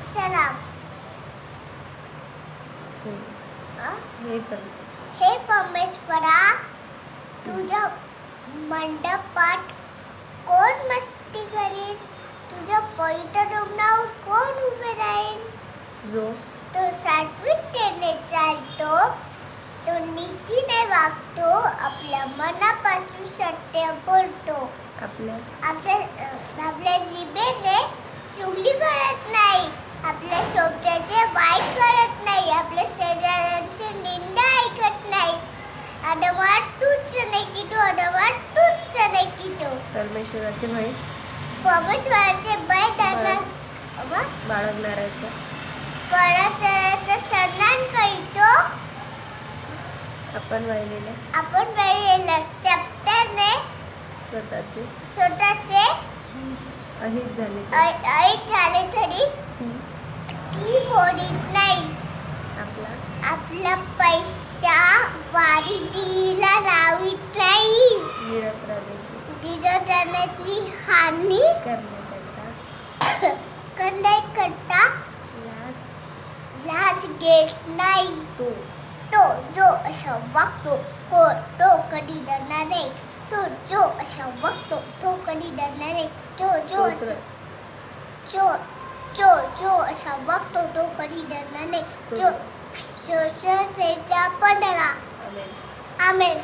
सलाम. हे पण हे परमेश्वरा, तुझ्या मंडपात कोण मस्ती करीन? तुझ्या पवित्र डोंगरावर कोण उभे राहील? जो तो सात्विकतेने चालतो, तो नीतीने वागतो, आपल्या मनापासून सत्य बोलतो, आपल्या जिभेने चुगली करत नाही, आपल्या शब्दाचे वाईट करत नाही, आपल्या शेजाऱ्यांची निंदा ऐकत नाही. अधमा तुच्छ लेखितो, अधमा तुच्छ लेखितो. परमेश्वराचे भय परमेश्वराचे भय त्यांना बाळगणाऱ्याचा परमेश्वराचा सन्मान करीतो. आपण वाहिलेल्या शब्दाने स्वतःचे अहित झाले तरी ती मोडीत नाही. आपला पैसा वाढीला लावित नाही. निरपराधाची हानी करण्याकरता लाच घेत नाही. तो जो असा वागतो तो कधी डरणार नाही. जो असा वागतो तो कधी डरणार नाही. जो असा वागतो तो कधी डरणार नाही. जो 15 आमेन.